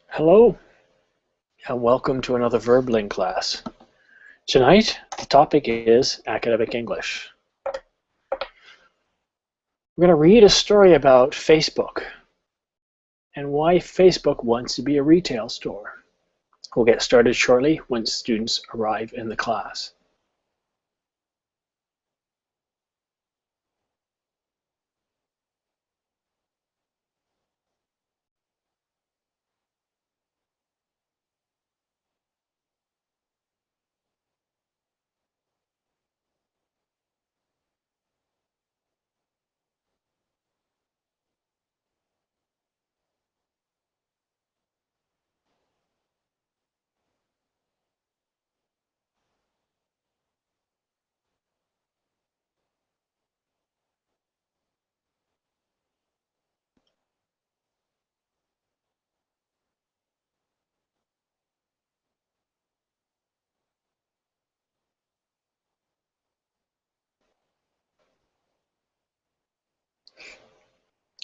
Hello, and welcome to another Verbling class. Tonight, the topic is academic English. We're going to read a story about Facebook and why Facebook wants to be a retail store. We'll get started shortly when students arrive in the class.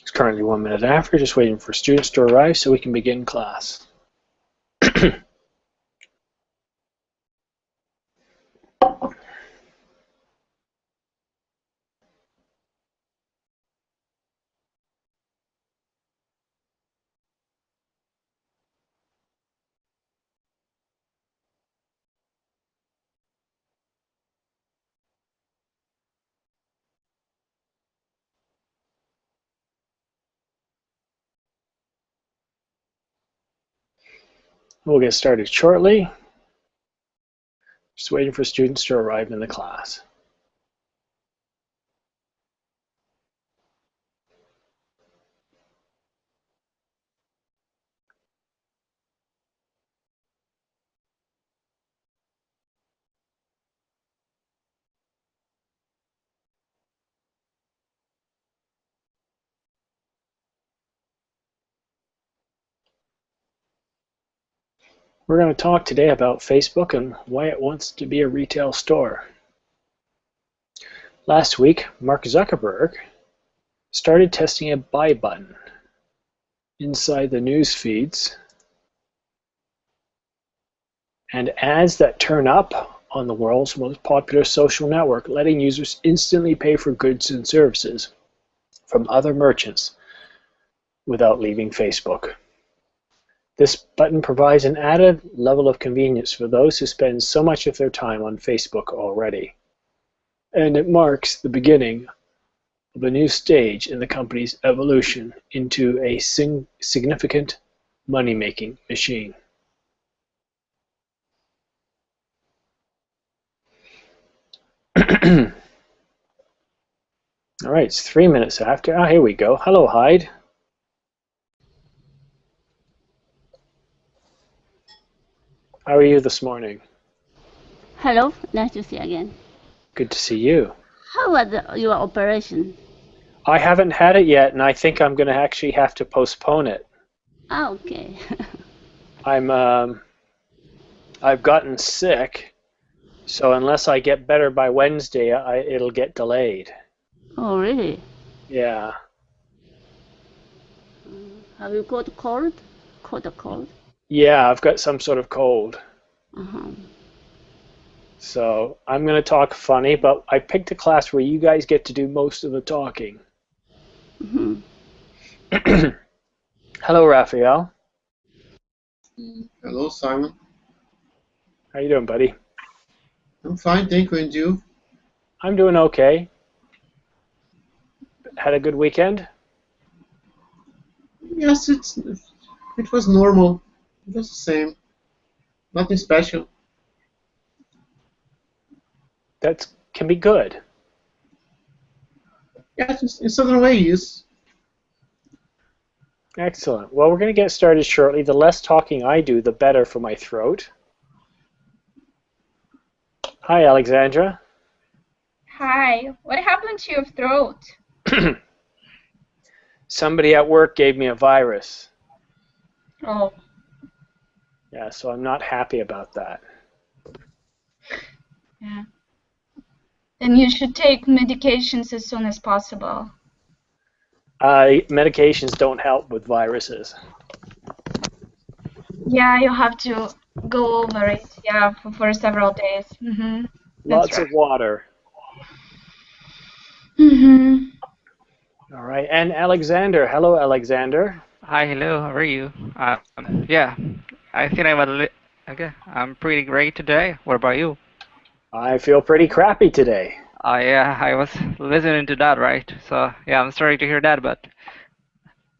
It's currently 1 minute after, just waiting for students to arrive so we can begin class. We'll get started shortly. Just waiting for students to arrive in the class. We're going to talk today about Facebook and why it wants to be a retail store. Last week, Mark Zuckerberg started testing a buy button inside the news feeds and ads that turn up on the world's most popular social network, letting users instantly pay for goods and services from other merchants without leaving Facebook. This button provides an added level of convenience for those who spend so much of their time on Facebook already. And it marks the beginning of a new stage in the company's evolution into a significant money-making machine. All right, it's 3 minutes after. Ah, here we go. Hello, Hyde. How are you this morning? Hello, nice to see you again. Good to see you. How was your operation? I haven't had it yet, and I think I'm going to actually have to postpone it. Ah, okay. I've gotten sick, so unless I get better by Wednesday, it'll get delayed. Oh, really? Yeah. Have you got cold? Caught a cold? Yeah, I've got some sort of cold. Uh-huh. So I'm going to talk funny, but I picked a class where you guys get to do most of the talking. Mm-hmm. Hello, Raphael. Hello, Simon. How you doing, buddy? I'm fine, thank you. And you? I'm doing okay. Had a good weekend? Yes, it was normal, just the same. Nothing special. That can be good. Yes, in certain ways. Excellent. Well, we're going to get started shortly. The less talking I do, the better for my throat. Hi, Alexandra. Hi, what happened to your throat? Somebody at work gave me a virus. Oh. Yeah, so I'm not happy about that. Yeah. Then you should take medications as soon as possible. Medications don't help with viruses. Yeah, you have to go over it. Yeah, for several days. Mm-hmm. That's Lots right. of water. Mm-hmm. All right, and Alexander. Hello, Alexander. Hi, hello, how are you? Yeah, I think okay. I'm pretty great today. What about you? I feel pretty crappy today. Yeah, I was listening to that, right? So yeah, I'm sorry to hear that, but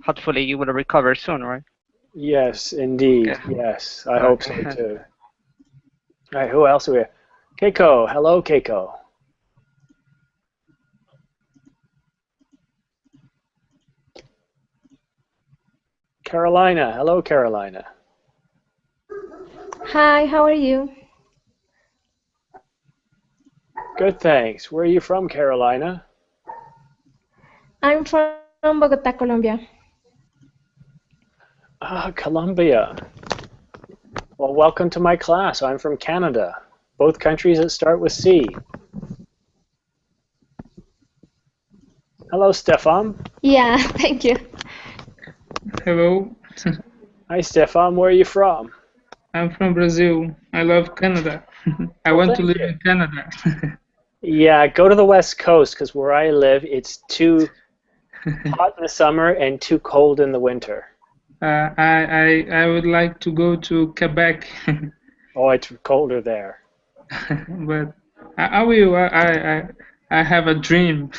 hopefully you will recover soon, right? Yes, indeed. Okay. Yes, I hope so Okay. too. All right, who else are we? Keiko. Hello, Keiko. Carolina. Hello, Carolina. Hi, how are you? Good, thanks. Where are you from, Carolina? I'm from Bogota, Colombia. Ah, Colombia. Well, welcome to my class. I'm from Canada. Both countries that start with C. Hello, Stefan. Yeah, thank you. Hello, Hi, Stefan. Where are you from? I'm from Brazil. I love Canada. I Well, want to thank live you. in Canada. Yeah, go to the West Coast because where I live, it's too hot in the summer and too cold in the winter. I would like to go to Quebec, Oh, it's colder there. but I will. I have a dream.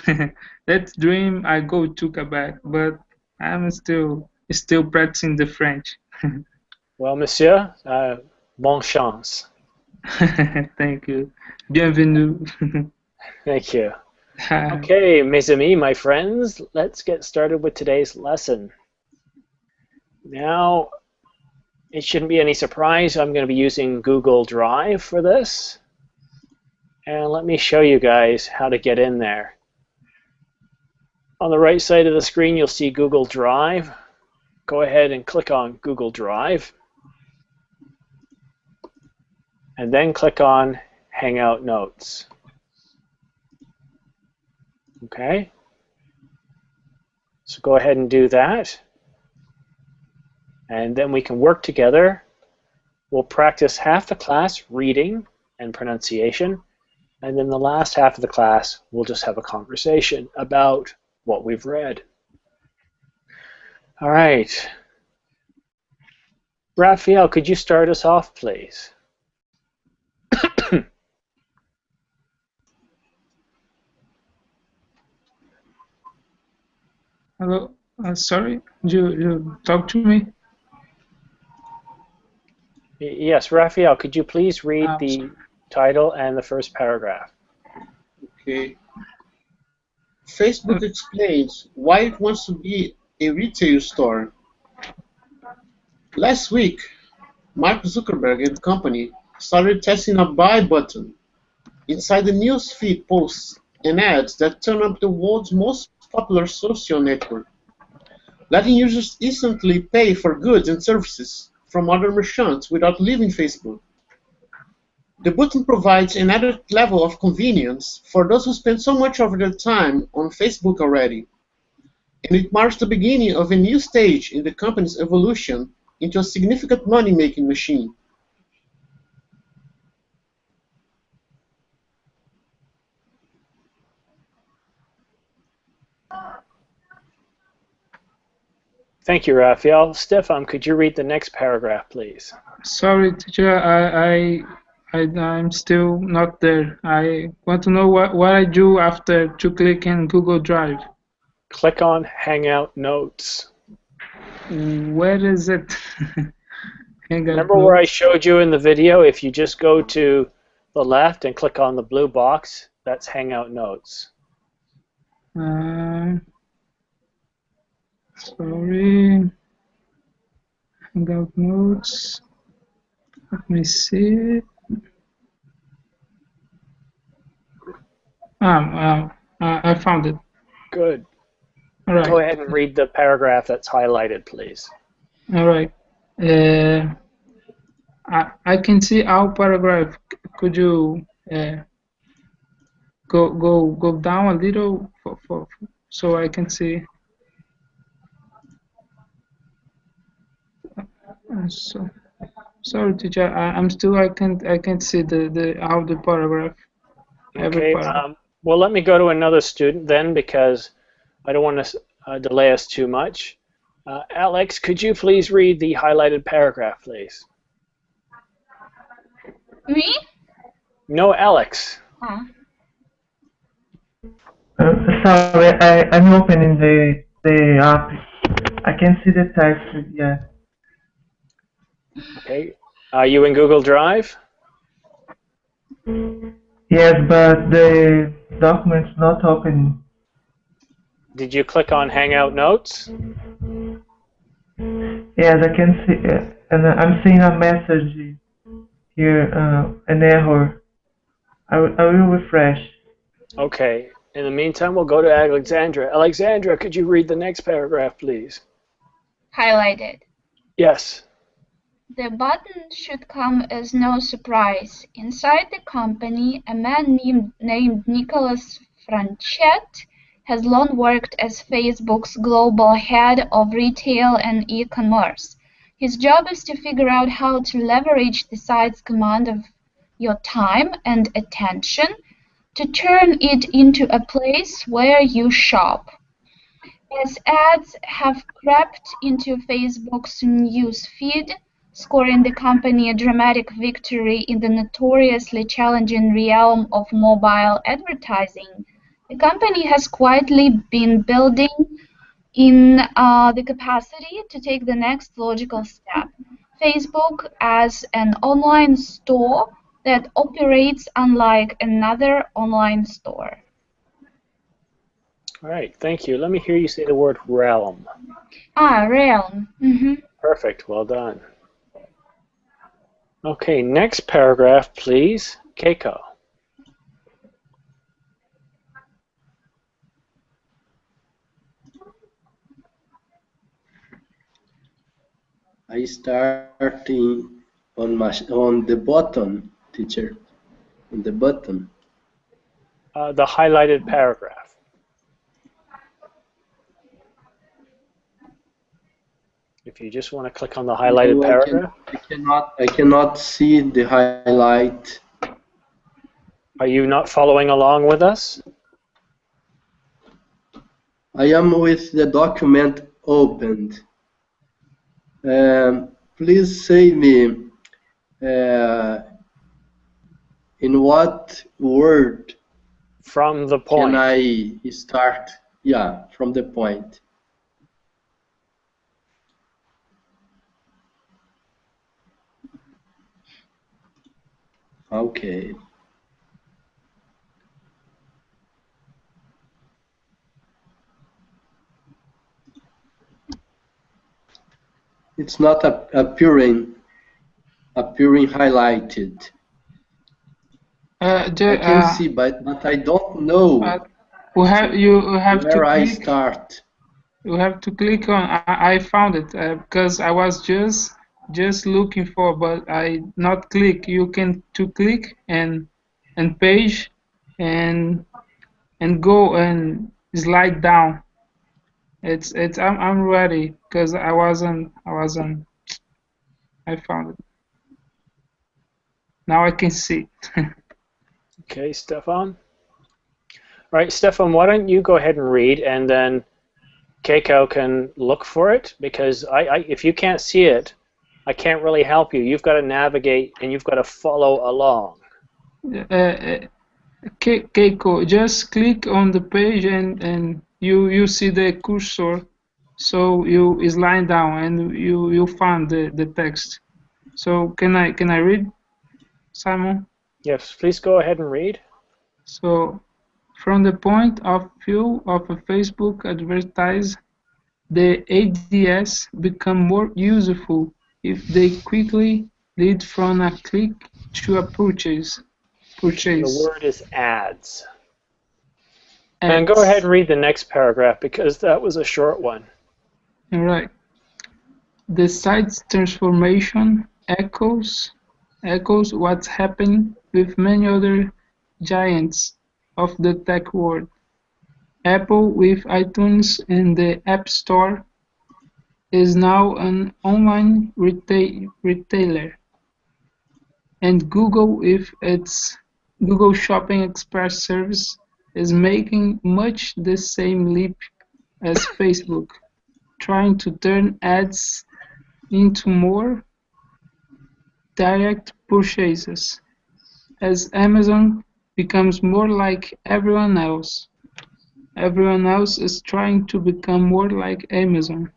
That dream I go to Quebec, but I'm still practicing the French. Well, monsieur, bon chance. Thank you. Bienvenue. Thank you. Okay, mes amis, my friends, let's get started with today's lesson. Now, it shouldn't be any surprise I'm going to be using Google Drive for this. And let me show you guys how to get in there. On the right side of the screen, you'll see Google Drive. Go ahead and click on Google Drive. And then click on Hangout Notes. Okay? So go ahead and do that. And then we can work together. We'll practice half the class reading and pronunciation. And then the last half of the class, we'll just have a conversation about what we've read. All right. Raphael, could you start us off, please? Hello. Sorry. You talk to me? Yes, Raphael, could you please read the Sorry. title and the first paragraph? Okay. Facebook explains why it wants to be a retail store. Last week, Mark Zuckerberg and company started testing a buy button inside the newsfeed posts and ads that turn up the world's most popular social network, letting users instantly pay for goods and services from other merchants without leaving Facebook. The button provides an added level of convenience for those who spend so much of their time on Facebook already, and it marks the beginning of a new stage in the company's evolution into a significant money-making machine. Thank you, Raphael. Stefan, could you read the next paragraph, please? Sorry, teacher. I'm still not there. I want to know what I do after to click in Google Drive. Click on Hangout Notes. Where is it? Remember where I showed you in the video? If you just go to the left and click on the blue box, that's Hangout Notes. Sorry. Hangout Notes. Let me see. I found it. Good. All right. Go ahead and read the paragraph that's highlighted, please. All right. I can see our paragraph. Could you go down a little so I can see? So Sorry, teacher. I can't see the how the paragraph. Every Okay. paragraph. Well, let me go to another student then, because I don't want to delay us too much. Alex, could you please read the highlighted paragraph, please? Me? No, Alex. Ah. Sorry, I'm opening the app. I can see the text, yeah. Okay. Are you in Google Drive? Yes, but the document's not opening. Did you click on Hangout Notes? Yes, I can see, and I'm seeing a message here, an error. I will refresh. Okay. In the meantime, we'll go to Alexandra. Alexandra, could you read the next paragraph, please? Highlighted. Yes. The button should come as no surprise. Inside the company, a man named Nicholas Franchette has long worked as Facebook's global head of retail and e-commerce. His job is to figure out how to leverage the site's command of your time and attention to turn it into a place where you shop. As ads have crept into Facebook's news feed, scoring the company a dramatic victory in the notoriously challenging realm of mobile advertising, the company has quietly been building in the capacity to take the next logical step. Facebook as an online store that operates unlike another online store. All right. Thank you. Let me hear you say the word realm. Realm. Perfect. Well done. Okay. Next paragraph, please. Keiko. I starting on the button, teacher. On the button. The highlighted paragraph. If you just want to click on the highlighted paragraph. I cannot see the highlight. Are you not following along with us? I am with the document opened. Please say me in what word from the point can I start? Yeah, from the point. Okay. It's not appearing highlighted. I can see, but I don't know you have where to I click. start. You have to click on. I found it because I was just looking for, but I not click. You can to click and page and go and slide down. It's I'm ready because I wasn't. I found it. Now I can see. Okay, Stefan. All right, Stefan, why don't you go ahead and read, and then Keiko can look for it, because if you can't see it, I can't really help you. You've got to navigate and you've got to follow along. Keiko, just click on the page and you see the cursor, so you slide down and you find the text. So can I read, Simon? Yes, please go ahead and read. So, from the point of view of a Facebook advertise, the ads become more useful if they quickly lead from a click to a purchase. The word is ads. And go ahead and read the next paragraph, because that was a short one. All right. The site's transformation echoes what's happening with many other giants of the tech world. Apple, with iTunes and the App Store, is now an online retailer. and Google with its Google Shopping Express service is making much the same leap as Facebook, trying to turn ads into more direct purchases. As Amazon becomes more like everyone else is trying to become more like Amazon.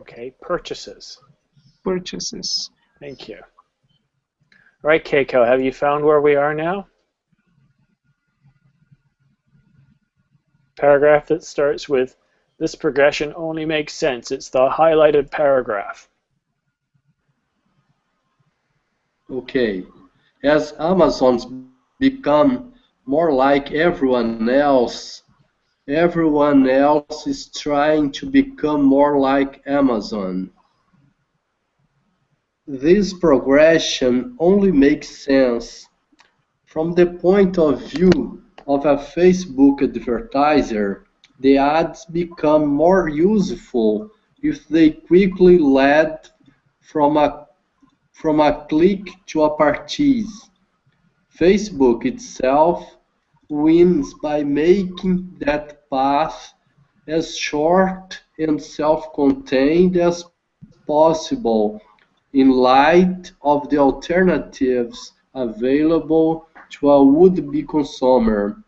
Okay, purchases. Purchases. Thank you. All right, Keiko, have you found where we are now? Paragraph that starts with, this progression only makes sense. It's the highlighted paragraph. Okay. As Amazon's become more like everyone else is trying to become more like Amazon. This progression only makes sense from the point of view of a Facebook advertiser. The ads become more useful if they quickly lead from a click to a purchase. Facebook itself wins by making that path as short and self-contained as possible in light of the alternatives available to a would-be consumer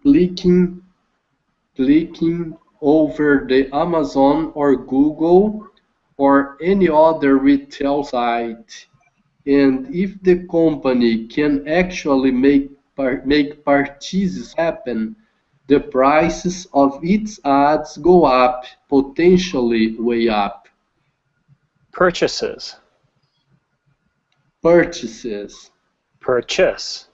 clicking over the Amazon or Google or any other retail site. And if the company can actually make purchases happen, the prices of its ads go up, potentially way up. Purchases. Purchases. Purchase.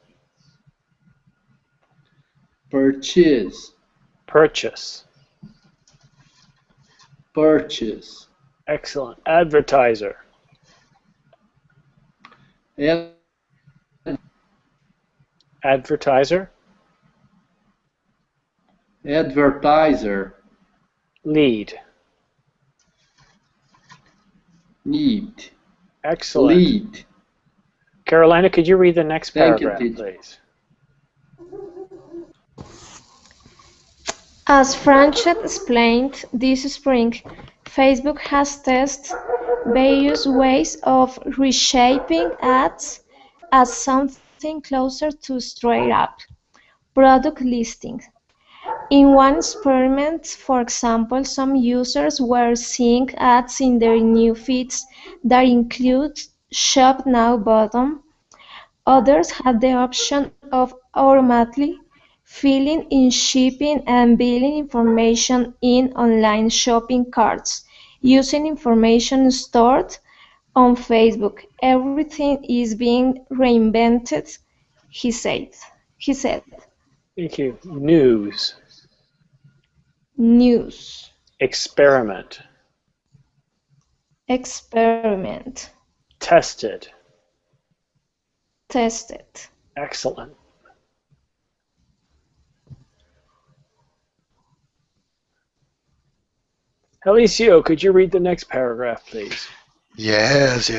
Purchase. Purchase. Purchase. Excellent. Advertiser. Advertiser. Advertiser. Lead. Need. Excellent. Lead. Carolina, could you read the next paragraph, Thank you, please? As Franchette explained this spring, Facebook has tested various ways of reshaping ads as something closer to straight-up product listings. In one experiment, for example, some users were seeing ads in their new feeds that include Shop Now button. Others had the option of automatically filling in shipping and billing information in online shopping carts using information stored on Facebook. Everything is being reinvented, he said. Thank you. News. News. Experiment. Experiment. Tested. Tested. Excellent. Alicio, could you read the next paragraph, please? Yes.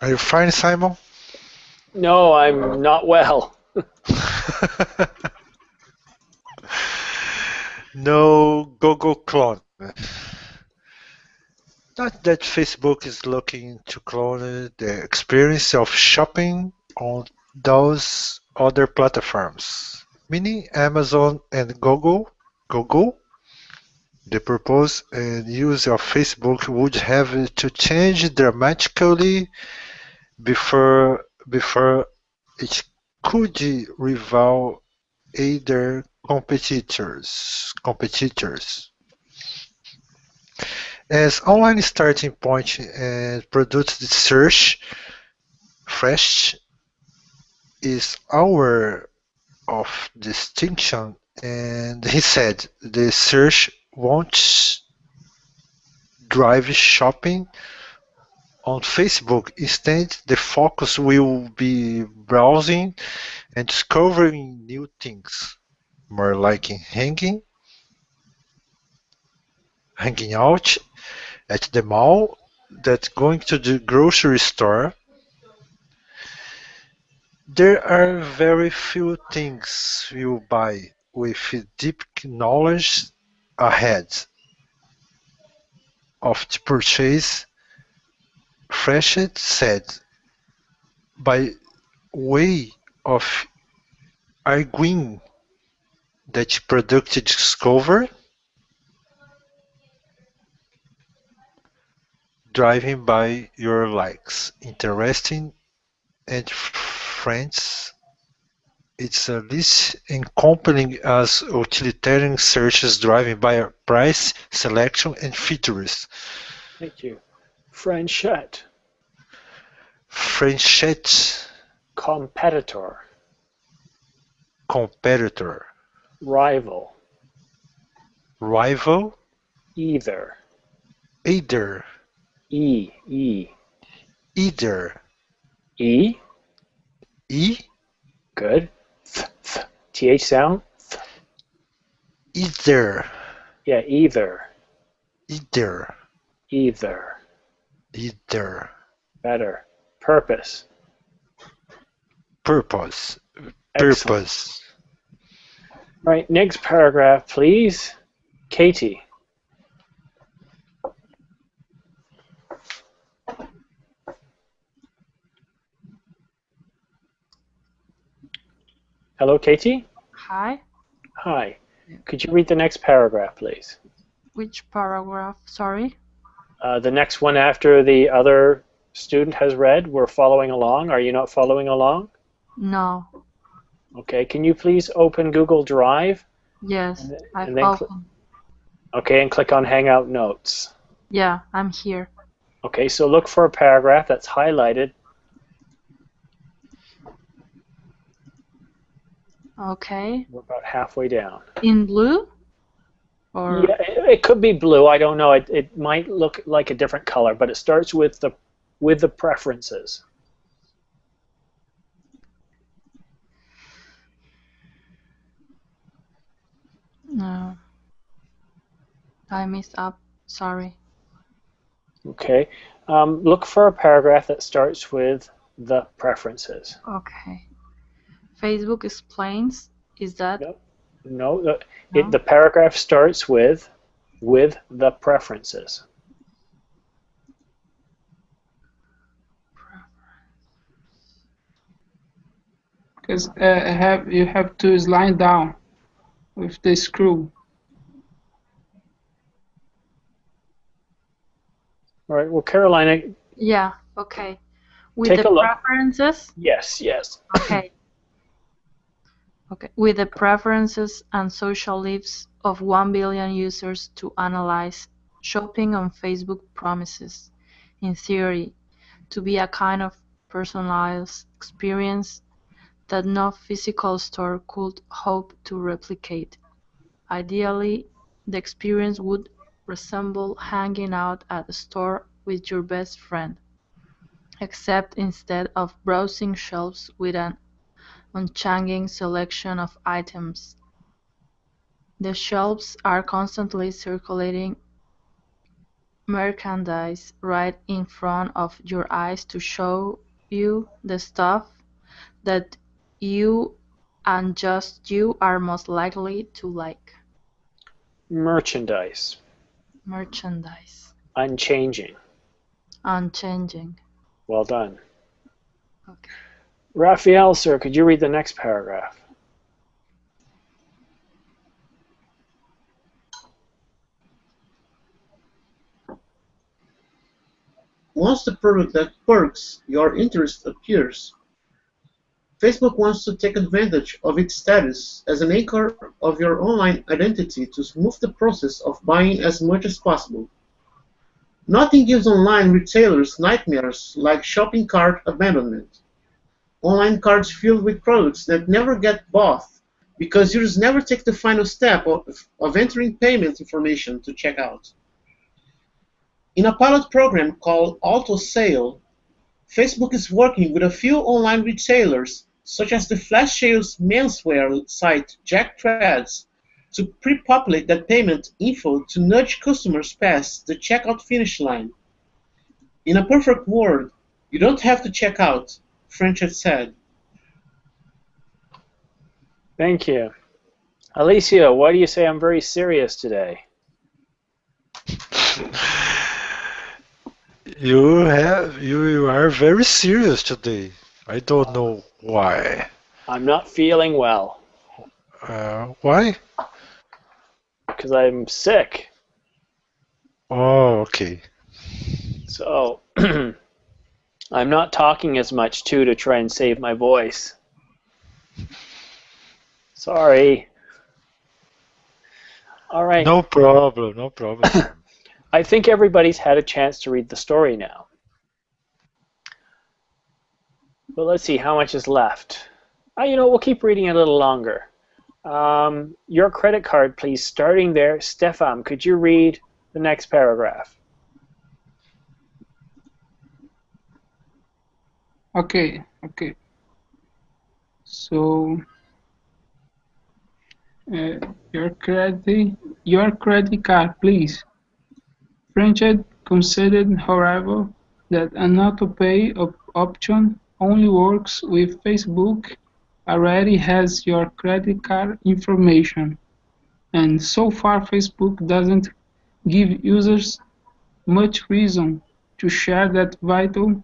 Are you fine, Simon? No, I'm not well. No Google clone. Not that Facebook is looking to clone the experience of shopping on those other platforms, meaning Amazon and Google. The purpose and use of Facebook would have to change dramatically before it could rival either competitors. As online starting point and product search, Fresh is our of distinction, and he said the search won't drive shopping on Facebook. Instead, the focus will be browsing and discovering new things, more like hanging out at the mall that going to the grocery store, there are very few things you buy with deep knowledge ahead of the purchase. Freshett said, by way of arguing that product discovery, driving by your likes, interesting and friends, it's a least encompassing as utilitarian searches driven by price, selection, and features. Thank you. Franchette. Franchette. Competitor. Competitor. Rival. Rival. Either. Either. E. Either. E. E. Good. TH sound. Either. Yeah, either. Either. Either. Either. Better. Purpose. Purpose. Excellent. Purpose. Right, next paragraph, please. Katie. Hello, Katie? Hi. Hi. Could you read the next paragraph, please? Which paragraph? Sorry. The next one after the other student has read. We're following along. Are you not following along? No. Okay. Can you please open Google Drive? Yes, I've and then opened. Okay, and click on Hangout Notes. Yeah, I'm here. Okay, so look for a paragraph that's highlighted. Okay. We're about halfway down. In blue? Or Yeah, it could be blue. I don't know. It might look like a different color, but it starts with the preferences. no. I messed up. Sorry. Okay. Look for a paragraph that starts with the preferences. Okay. Facebook explains. Is that? No, the paragraph starts with the preferences. Because you have to slide down with the screw. All right. Well, Carolina. Yeah. Okay. With Take the a look. preferences. Yes. Okay. Okay. With the preferences and social lives of 1 billion users to analyze, shopping on Facebook promises, in theory, to be a kind of personalized experience that no physical store could hope to replicate. Ideally, the experience would resemble hanging out at a store with your best friend, except instead of browsing shelves with an unchanging selection of items, the shelves are constantly circulating merchandise right in front of your eyes to show you the stuff that you and just you are most likely to like. Merchandise. Merchandise. Unchanging. Unchanging. Well done. Okay. Raphael, sir, could you read the next paragraph? Once the product that perks your interest appears, Facebook wants to take advantage of its status as an anchor of your online identity to smooth the process of buying as much as possible. Nothing gives online retailers nightmares like shopping cart abandonment. Online carts filled with products that never get bought because users never take the final step of entering payment information to check out. In a pilot program called Auto Sale, Facebook is working with a few online retailers, such as the flash sales menswear site Jack Threads, to pre-populate that payment info to nudge customers past the checkout finish line. In a perfect world, you don't have to check out, Franchette said. Thank you. Alicia, why do you say I'm very serious today? You are very serious today. I don't know why. I'm not feeling well. Why? Because I'm sick. Oh, okay. So I'm not talking as much too to try and save my voice. Sorry. All right. No problem, no problem. I think everybody's had a chance to read the story now. But let's see how much is left. You know, we'll keep reading a little longer. Your credit card, please. Starting there, Stefan, could you read the next paragraph? Okay. So your credit card, please. Franchette considered, however, that an auto-pay option only works with Facebook already has your credit card information, and so far Facebook doesn't give users much reason to share that vital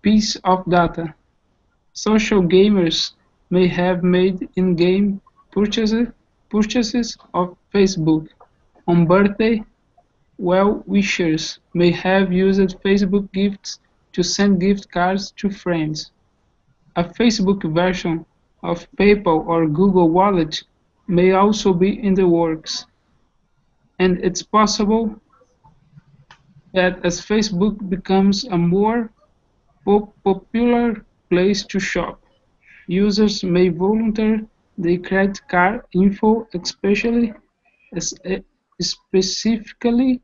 piece of data. Social gamers may have made in-game purchases of Facebook on birthday. Well-wishers may have used Facebook gifts to send gift cards to friends. A Facebook version of PayPal or Google Wallet may also be in the works. And it's possible that as Facebook becomes a more popular place to shop, users may volunteer their credit card info, specifically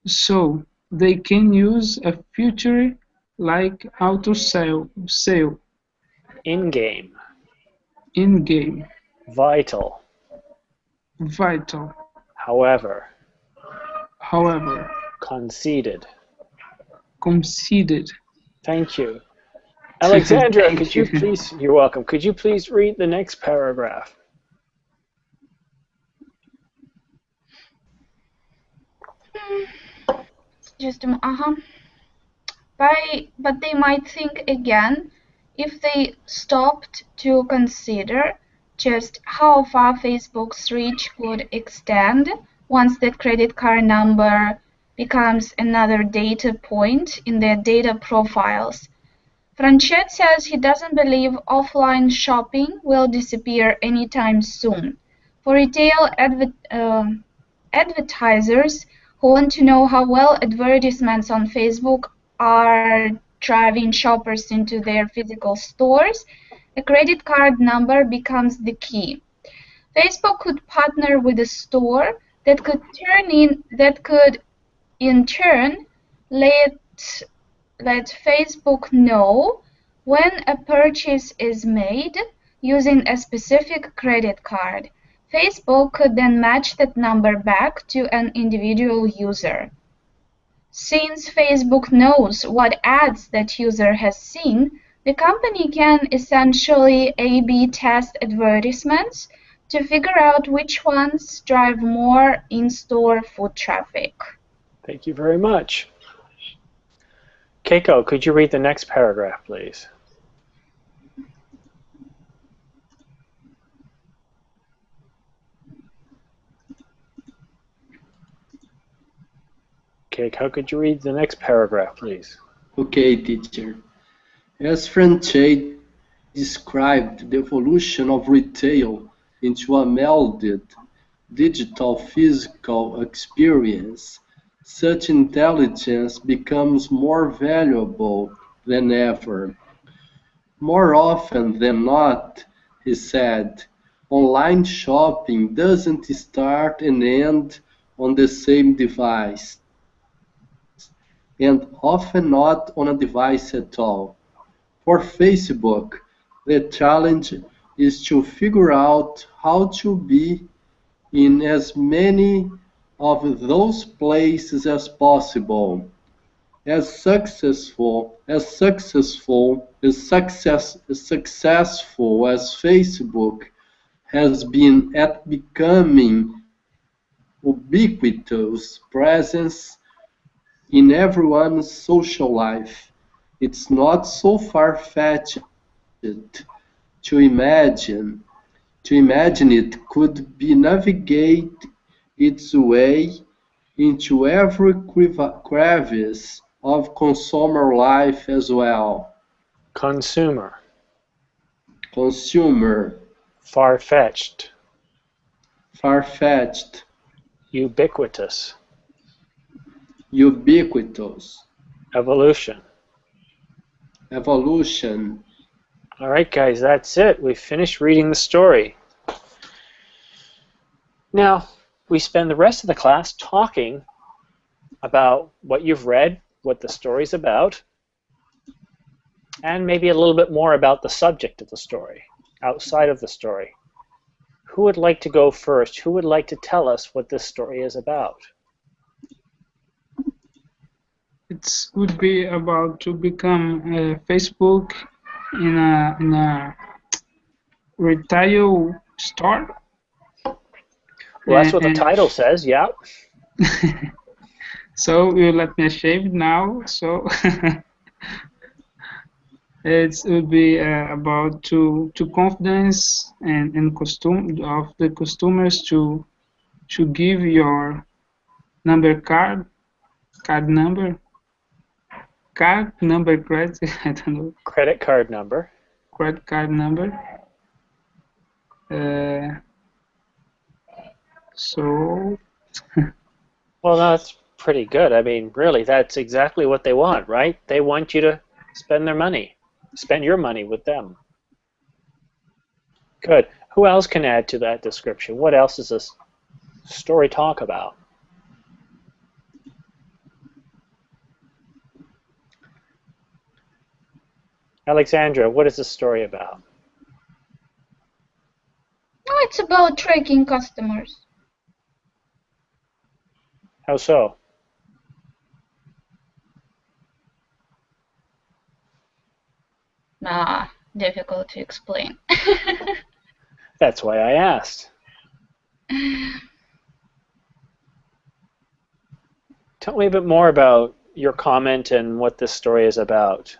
so they can use a feature like auto sale. In-game. In-game. Vital. However. Conceded. Thank you. Alexandra, could you please, you're welcome, could you please read the next paragraph? But they might think again if they stopped to consider just how far Facebook's reach could extend once that credit card number becomes another data point in their data profiles. Franchette says he doesn't believe offline shopping will disappear anytime soon. For retail advertisers who want to know how well advertisements on Facebook are driving shoppers into their physical stores, a credit card number becomes the key. Facebook could partner with a store that could in turn let Facebook know when a purchase is made using a specific credit card. Facebook could then match that number back to an individual user. Since Facebook knows what ads that user has seen, the company can essentially A/B test advertisements to figure out which ones drive more in-store foot traffic. Thank you very much. Keiko, could you read the next paragraph, please? Keiko, could you read the next paragraph, please? Okay, teacher. As Franchette described the evolution of retail into a melded digital-physical experience, such intelligence becomes more valuable than ever. More often than not, he said, online shopping doesn't start and end on the same device, and often not on a device at all. For Facebook, the challenge is to figure out how to be in as many of those places as possible. As successful as Facebook has been at becoming ubiquitous presence in everyone's social life, it's not so far-fetched to imagine it could be navigate its way into every crevice of consumer life as well. Consumer. Consumer. Far-fetched. Far-fetched. Ubiquitous. Ubiquitous. Evolution. Evolution. All right, guys, that's it. We finished reading the story. Now, we spend the rest of the class talking about what you've read, what the story's about, and maybe a little bit more about the subject of the story, outside of the story. Who would like to go first? Who would like to tell us what this story is about? It would be about to become Facebook in a retail store. Well, that's what the title says, yeah. So you let me shave now. So it would be about to confidence and custom of the customers to give your card number, credit, I don't know. Credit card number. Credit card number. So. Well, that's pretty good. I mean, really, that's exactly what they want, right? They want you to spend their money, spend your money with them. Good. Who else can add to that description? What else does this story talk about? Alexandra, what is this story about? No, it's about tracking customers. How so? Nah, difficult to explain. That's why I asked. Tell me a bit more about your comment and what this story is about.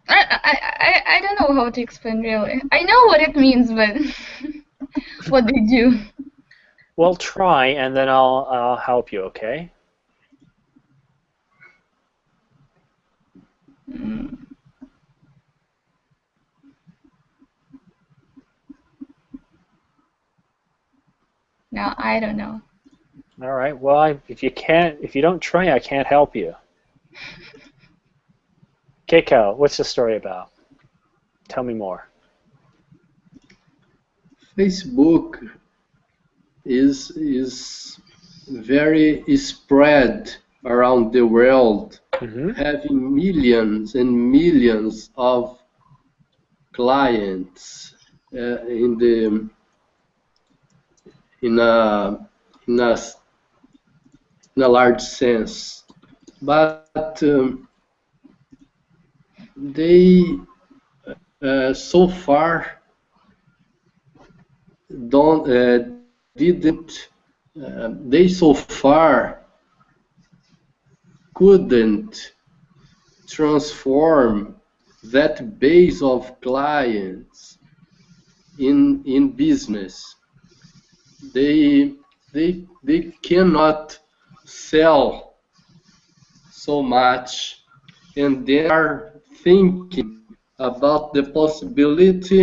I don't know how to explain really. I know what it means, but what they do. Well, try, and then I'll help you, okay? No, I don't know. All right. Well, if you don't try, I can't help you. Keiko, what's the story about? Tell me more. Facebook is very spread around the world, having millions and millions of clients in a large sense, but they so far couldn't transform that base of clients in business. They cannot sell so much, and they are thinking about the possibility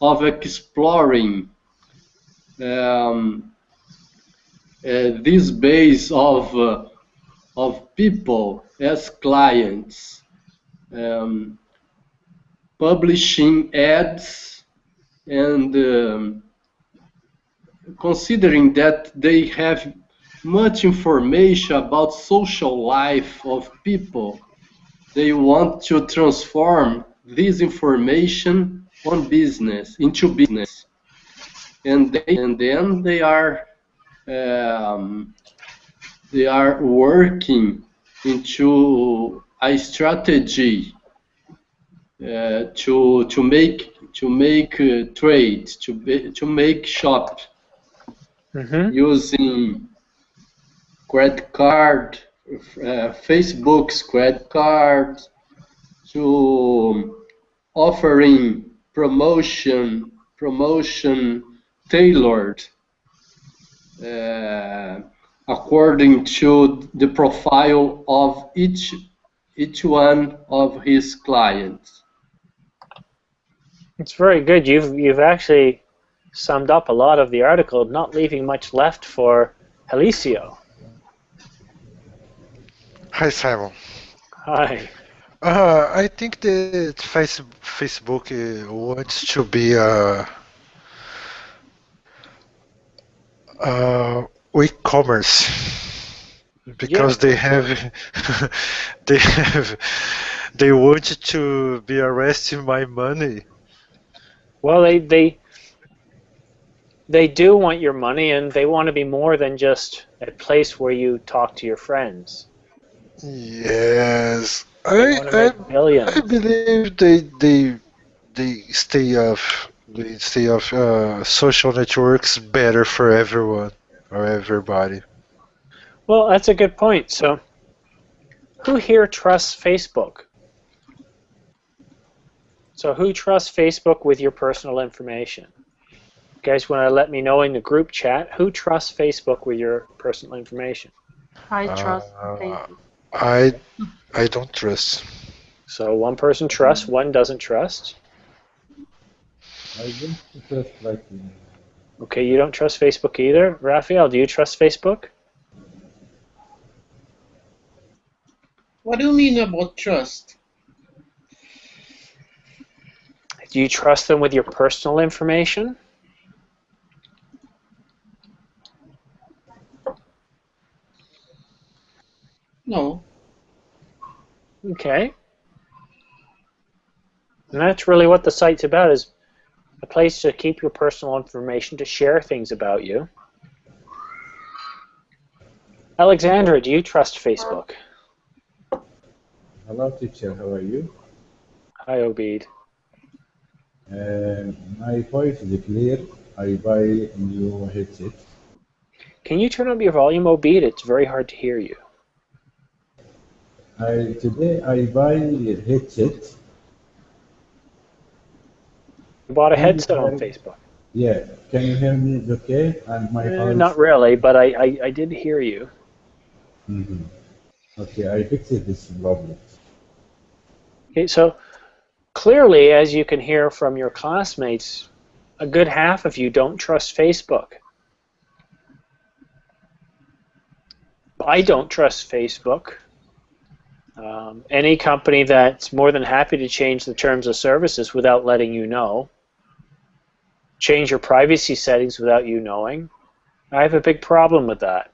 of exploring this base of people as clients, publishing ads, and considering that they have much information about social life of people, they want to transform this information on business into business, and then they are working into a strategy to make trade, to make shop using credit card, Facebook's credit card, to offering promotion tailored according to the profile of each one of his clients. It's very good. You've actually summed up a lot of the article, not leaving much left for Helicio. Hi, Simon. Hi. I think that Facebook wants to be e-commerce because they want to be arresting my money. Well, they do want your money, and they want to be more than just a place where you talk to your friends. Yes, They want to make millions. I believe they stay off social networks better for everyone or everybody. Well, that's a good point. So, who here trusts Facebook? So, who trusts Facebook with your personal information? You guys want to let me know in the group chat, who trusts Facebook with your personal information? I trust Facebook. I don't trust. So, one person trusts, one doesn't trust. I don't trust Facebook. Okay, you don't trust Facebook either. Raphael, do you trust Facebook? What do you mean about trust? Do you trust them with your personal information? No. Okay. And that's really what the site's about, is a place to keep your personal information, to share things about you. Alexandra, do you trust Facebook? Hello, teacher. How are you? Hi, Obeid. My voice is clear. I buy a new headset. Can you turn up your volume, Obeid? It's very hard to hear you. Today I buy a headset. You bought a headset on Facebook. Yeah. Can you hear me? It's okay? And my voice. Not really, but I did hear you. Mm-hmm. Okay, I fixed this problem. Okay, so clearly, as you can hear from your classmates, a good half of you don't trust Facebook. I don't trust Facebook. Any company that's more than happy to change the terms of services without letting you know, change your privacy settings without you knowing, I have a big problem with that.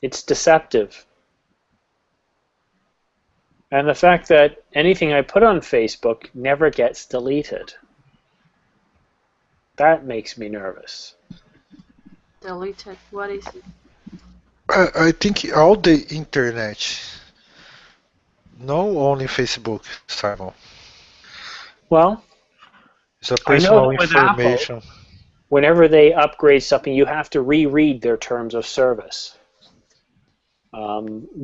It's deceptive. And the fact that anything I put on Facebook never gets deleted, that makes me nervous. Deleted. What is it? I think all the internet, not only Facebook, Simon. Well, it's a personal information. Apple, whenever they upgrade something, you have to reread their terms of service.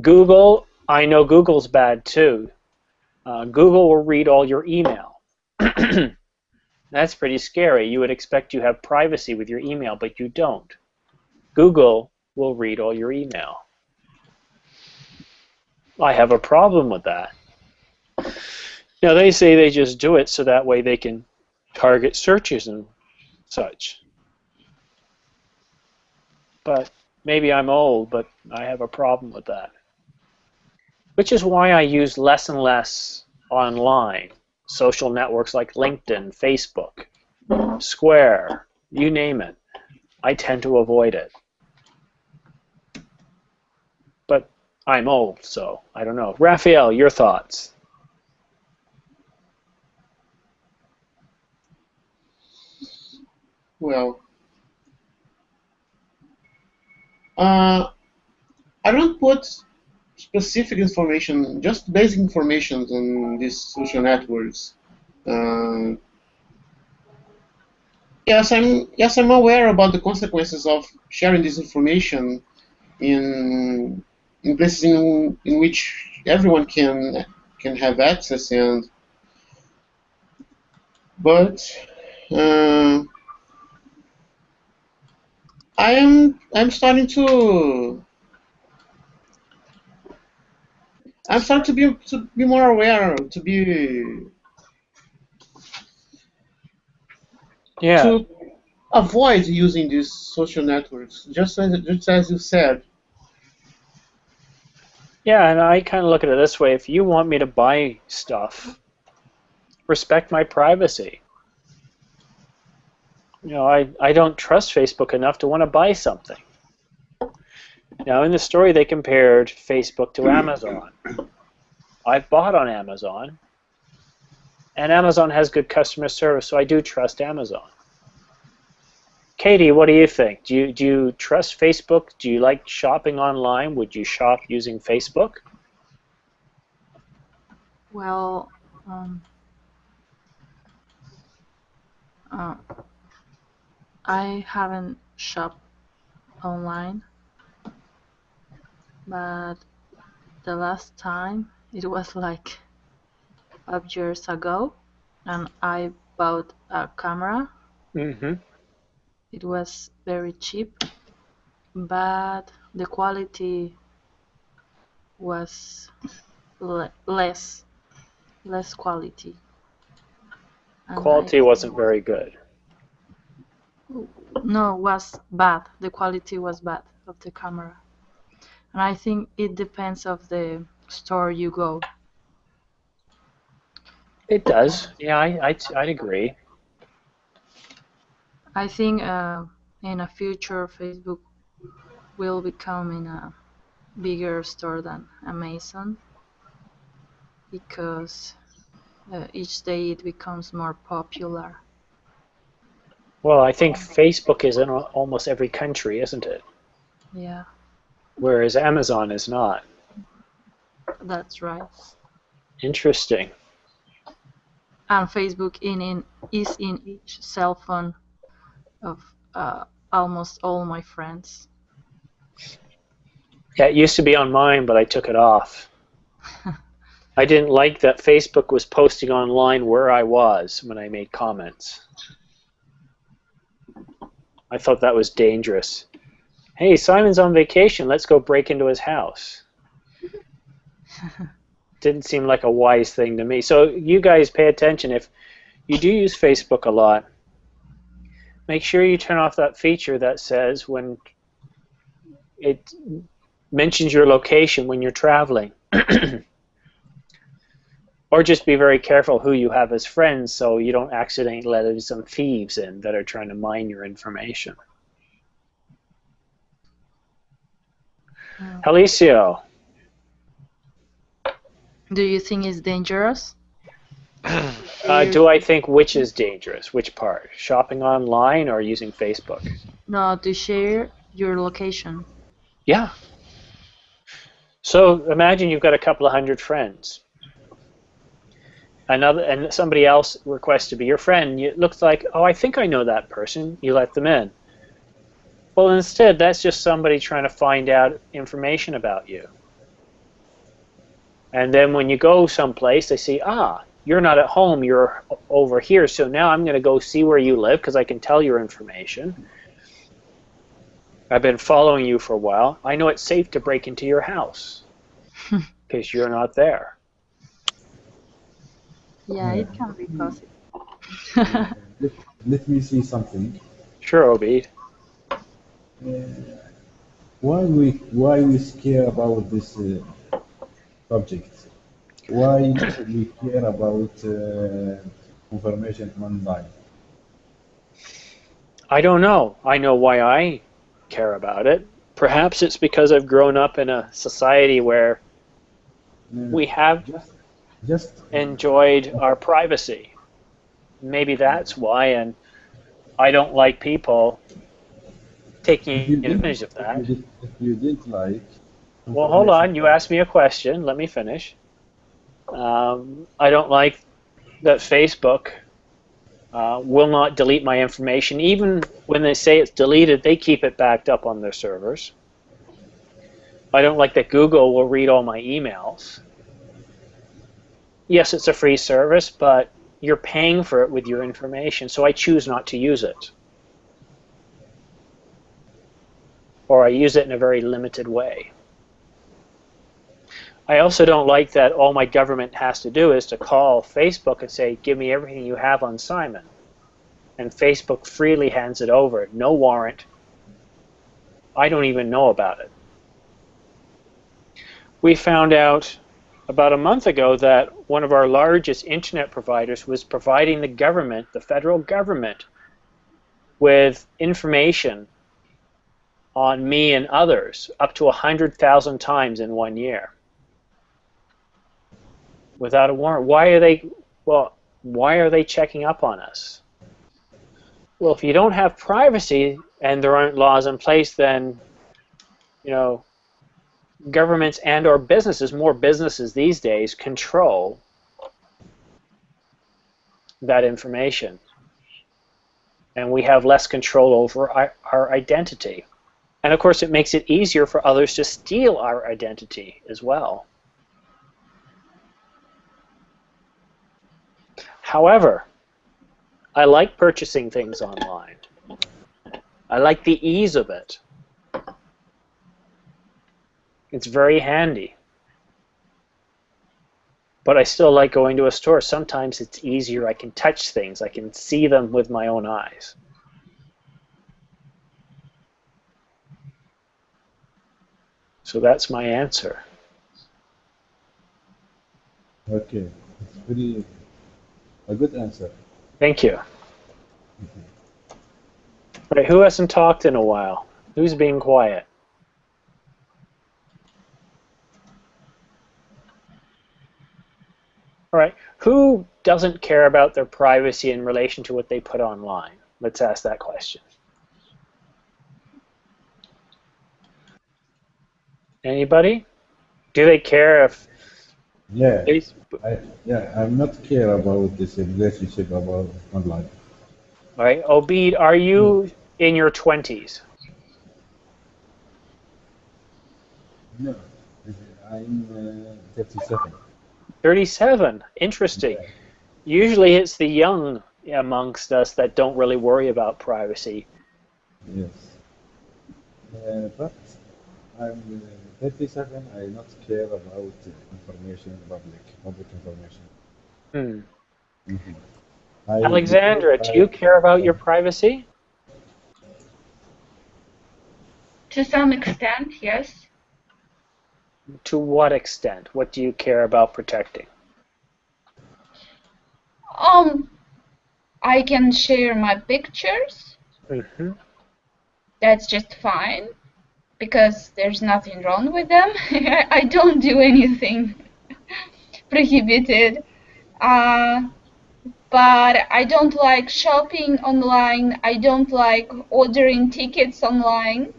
Google, I know Google's bad too. Google will read all your email. That's pretty scary. You would expect you have privacy with your email, but you don't. Google will read all your email. I have a problem with that. Now, they say they just do it so that way they can target searches and such. But maybe I'm old, but I have a problem with that. Which is why I use less and less online. Social networks like LinkedIn, Facebook, Square, you name it. I tend to avoid it. But I'm old, so I don't know. Raphael, your thoughts? Well, I don't put specific information, just basic information on these social networks. Yes, I'm aware about the consequences of sharing this information in places in which everyone can have access, but I'm starting to be more aware, to avoid using these social networks, just as you said. Yeah, and I kind of look at it this way. If you want me to buy stuff, respect my privacy. You know, I don't trust Facebook enough to want to buy something. Now, in the story, they compared Facebook to Amazon. I've bought on Amazon, and Amazon has good customer service, so I do trust Amazon. Katie, what do you think? Do you trust Facebook? Do you like shopping online? Would you shop using Facebook? Well, I haven't shopped online, but the last time it was like 5 years ago, and I bought a camera. Mm-hmm. It was very cheap, but the quality was less quality. And Quality wasn't very good. No, was bad. The quality was bad of the camera. And I think it depends of the store you go. It does. Yeah, I'd agree. I think in a future Facebook will become in a bigger store than Amazon, because each day it becomes more popular. Well, I think Facebook is in almost every country, isn't it? Yeah. Whereas Amazon is not. That's right. Interesting. And Facebook is in each cell phone of almost all my friends. Yeah, it used to be on mine, but I took it off. I didn't like that Facebook was posting online where I was when I made comments. I thought that was dangerous. Hey, Simon's on vacation. Let's go break into his house. Didn't seem like a wise thing to me. So you guys pay attention. If you do use Facebook a lot, make sure you turn off that feature that says when it mentions your location when you're traveling. Or just be very careful who you have as friends so you don't accidentally let some thieves in that are trying to mine your information. Alicio. Do you think it's dangerous? Do I think which is dangerous? Which part? Shopping online or using Facebook? No, to share your location. Yeah. So imagine you've got a couple of hundred friends. And somebody else requests to be your friend. It looks like, oh, I think I know that person. You let them in. Well, instead, that's just somebody trying to find out information about you. And then when you go someplace, they see, you're not at home, you're over here, so now I'm going to go see where you live because I can tell your information. I've been following you for a while. I know it's safe to break into your house because you're not there. Yeah, it can be possible. Let me see something. Sure, Obeid. Why we care about this subject? Why we care about information online? I don't know. I know why I care about it, Perhaps it's because I've grown up in a society where we have Just enjoyed our privacy. Maybe that's why, and I don't like people taking advantage of that. if you didn't like Well, hold on. You asked me a question. Let me finish. I don't like that Facebook will not delete my information. Even when they say it's deleted, they keep it backed up on their servers. I don't like that Google will read all my emails. Yes, it's a free service, but you're paying for it with your information, so I choose not to use it. Or I use it in a very limited way. I also don't like that all my government has to do is to call Facebook and say, give me everything you have on Simon. And Facebook freely hands it over, no warrant. I don't even know about it. We found out about a month ago that one of our largest internet providers was providing the government, the federal government, with information on me and others up to 100,000 times in 1 year. Without a warrant. Why are they checking up on us? Well, if you don't have privacy and there aren't laws in place, then, you know, governments and or businesses, more businesses these days, control that information. And we have less control over our identity. And of course, it makes it easier for others to steal our identity as well. However, I like purchasing things online. I like the ease of it. It's very handy. But I still like going to a store. Sometimes it's easier. I can touch things. I can see them with my own eyes. So that's my answer. Okay, it's pretty a good answer. Thank you. All right, who hasn't talked in a while? Who's being quiet? All right, who doesn't care about their privacy in relation to what they put online? Let's ask that question. Anybody? Do they care if... Yeah, I'm not care about this relationship about online. All right, Obeid, are you in your 20s? No, I'm 37. 37. Interesting. Yeah. Usually it's the young amongst us that don't really worry about privacy. Yes. But I'm 37. I not care about information, public information. Alexandra, do you care about your privacy? To some extent, yes. To what extent? What do you care about protecting? I can share my pictures. That's just fine, because there's nothing wrong with them. I don't do anything prohibited. But I don't like shopping online. I don't like ordering tickets online,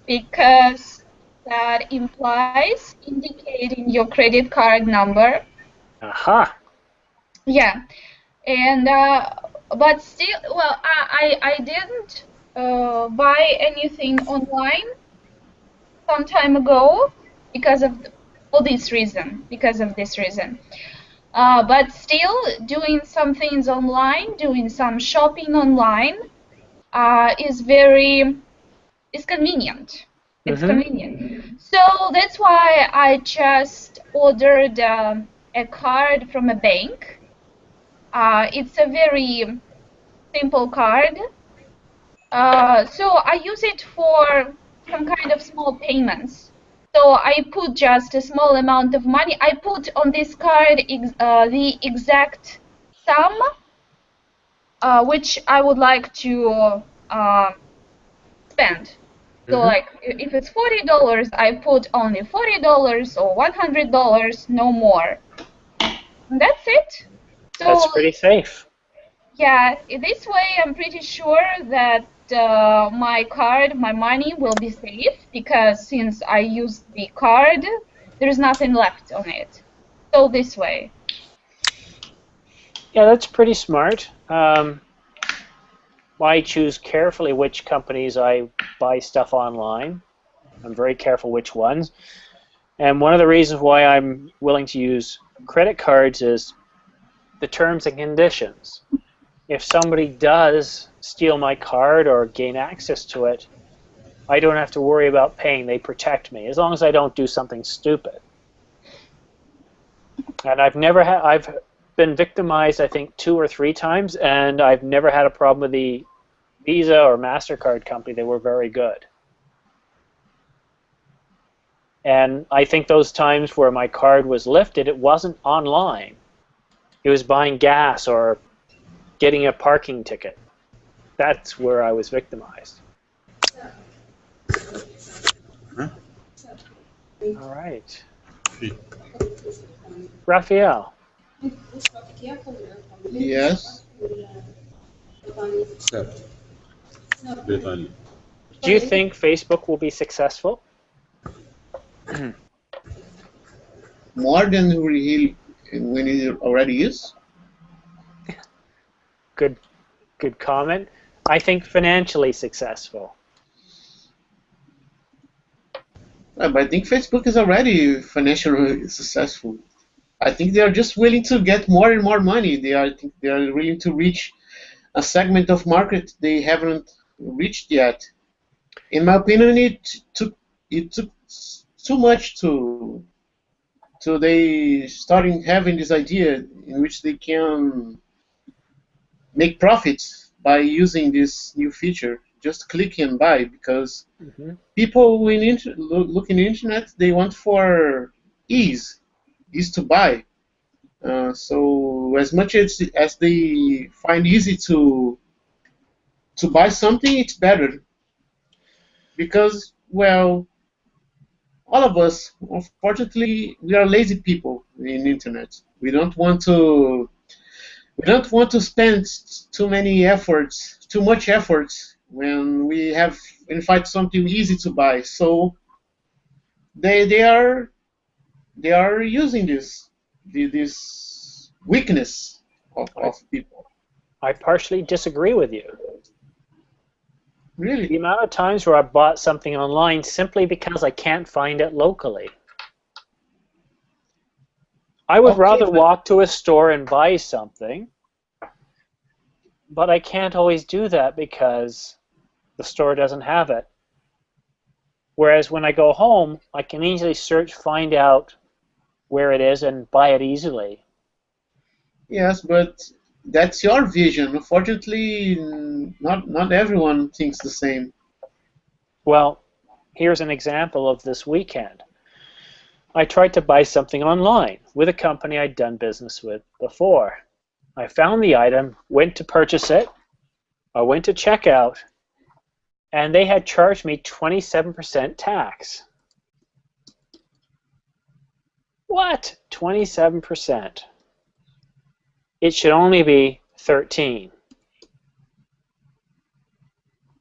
because that implies indicating your credit card number. Aha. Yeah, and but still, well, I didn't buy anything online some time ago because of this reason. But still, doing some things online, doing some shopping online, is convenient. It's convenient. So that's why I just ordered a card from a bank. It's a very simple card. So I use it for some kind of small payments. So I put just a small amount of money. I put on this card the exact sum which I would like to spend. So like if it's $40, I put only $40 or $100, no more. And that's it. So That's pretty safe. yeah, this way I'm pretty sure that my card, my money will be safe, because since I used the card, there's nothing left on it. So this way. Yeah, that's pretty smart. I choose carefully which companies I buy stuff online. I'm very careful which ones. And one of the reasons why I'm willing to use credit cards is the terms and conditions. If somebody does steal my card or gain access to it, I don't have to worry about paying. They protect me, as long as I don't do something stupid. And I've been victimized, I think, 2 or 3 times, and I've never had a problem with the Visa or MasterCard company. They were very good. And I think those times where my card was lifted, it wasn't online. It was buying gas or getting a parking ticket. That's where I was victimized. All right. Raphael. Yes. Do you think Facebook will be successful? More than when it already is? Good comment. I think financially successful. But I think Facebook is already financially successful. I think they are just willing to get more and more money. I think they are willing to reach a segment of market they haven't reached yet. In my opinion, it took too much to they starting having this idea in which they can make profits by using this new feature. Just click and buy, because people when look in the internet, they want for ease to buy. So as much as they find easy to buy something, it's better, because, well, all of us, unfortunately, we are lazy people in the internet. We don't want to spend too much efforts when we find something easy to buy. So they are using this weakness of people. I partially disagree with you. Really? The amount of times where I bought something online simply because I can't find it locally. I would rather walk to a store and buy something, but I can't always do that because the store doesn't have it. Whereas when I go home, I can easily search, find out where it is, and buy it easily. Yes, but that's your vision. Unfortunately, not everyone thinks the same. Well, here's an example of this weekend. I tried to buy something online with a company I'd done business with before. I found the item, went to purchase it, I went to checkout, and they had charged me 27% tax. What? 27%. It should only be 13.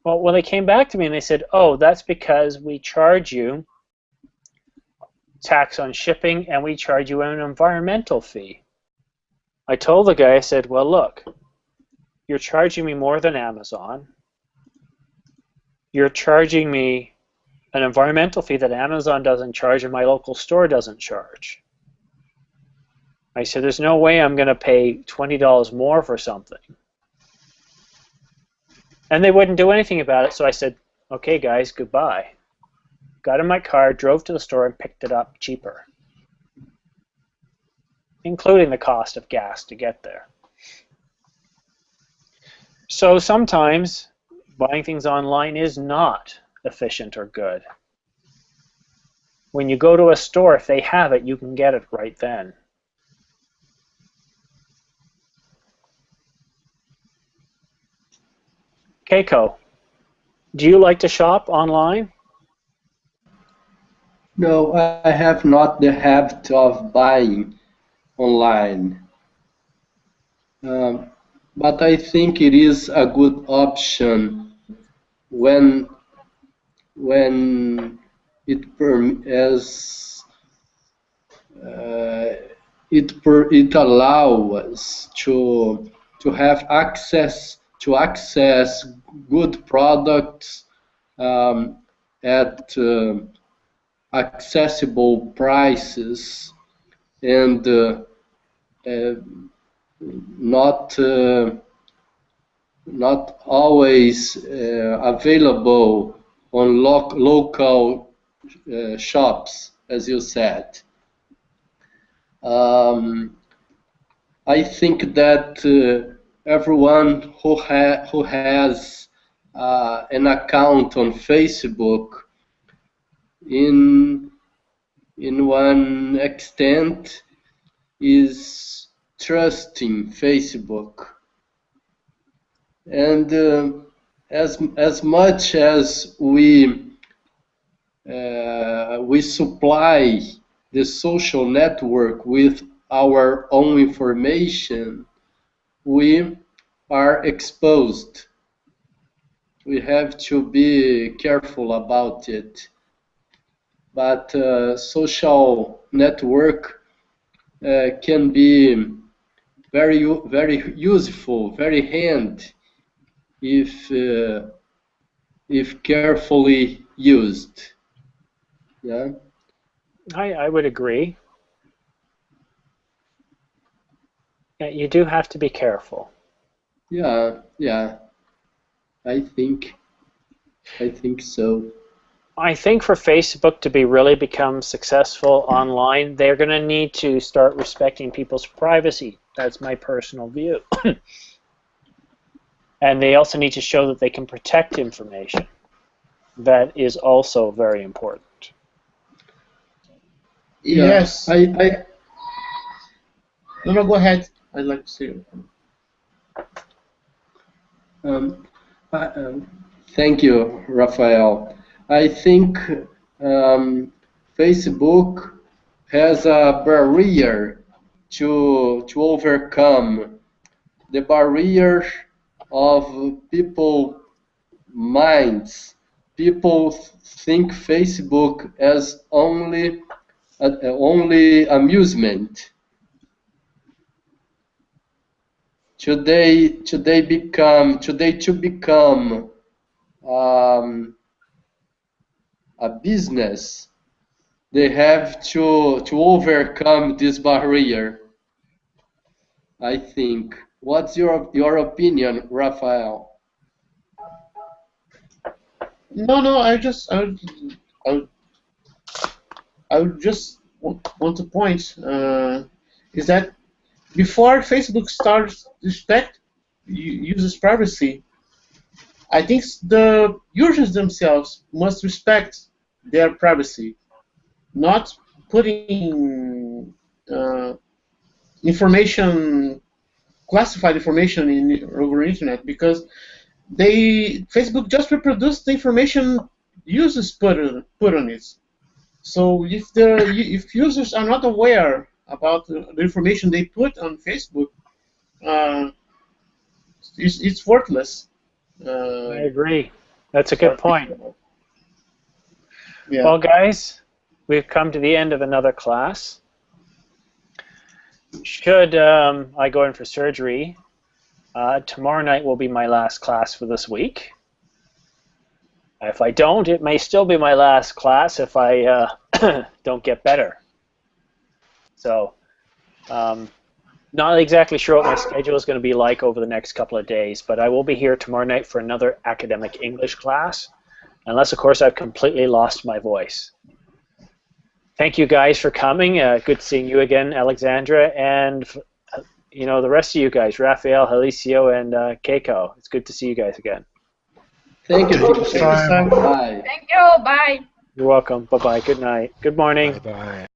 Well, when they came back to me and they said, oh, that's because we charge you tax on shipping and we charge you an environmental fee. I told the guy, I said, well, look, you're charging me more than Amazon. You're charging me an environmental fee that Amazon doesn't charge and my local store doesn't charge. I said, there's no way I'm going to pay $20 more for something. And they wouldn't do anything about it, so I said, okay, guys, goodbye. Got in my car, drove to the store, and picked it up cheaper, including the cost of gas to get there. So sometimes buying things online is not efficient or good. When you go to a store, if they have it, you can get it right then. Keiko. Do you like to shop online? No, I have not the habit of buying online. But I think it is a good option when it allows us to have access good products at accessible prices and not always available on local shops, as you said. I think that everyone who has an account on Facebook, in one extent, is trusting Facebook, and as much as we supply the social network with our own information, we are exposed. We have to be careful about it. But social network can be very useful, very handy if carefully used. Yeah. I would agree. Yeah, you do have to be careful. Yeah, I think so. I think for Facebook to really become successful online, they're going to need to start respecting people's privacy. That's my personal view. And they also need to show that they can protect information. That is also very important. Yes. No, go ahead. I'd like to see it. Thank you, Rafael. I think Facebook has a barrier to overcome, the barrier of people's minds. People think Facebook as only amusement. Should they become a business, they have to overcome this barrier, I think. What's your opinion, Rafael? No, I would just want to point is that before Facebook starts to respect users' privacy, I think the users themselves must respect their privacy, not putting classified information over internet, because Facebook just reproduced the information users put on it. So if users are not aware about the information they put on Facebook, it's worthless. I agree. That's a good point. Yeah. Well, guys, we've come to the end of another class. Should I go in for surgery, tomorrow night will be my last class for this week. If I don't, it may still be my last class if I don't get better. So, not exactly sure what my schedule is going to be like over the next couple of days, but I will be here tomorrow night for another academic English class, unless, of course, I've completely lost my voice. Thank you guys for coming. Good seeing you again, Alexandra, and the rest of you guys, Rafael, Helicio, and Keiko. It's good to see you guys again. Thank you. Bye. Thank you. Bye. You're welcome. Bye-bye. Good night. Good morning. Bye-bye.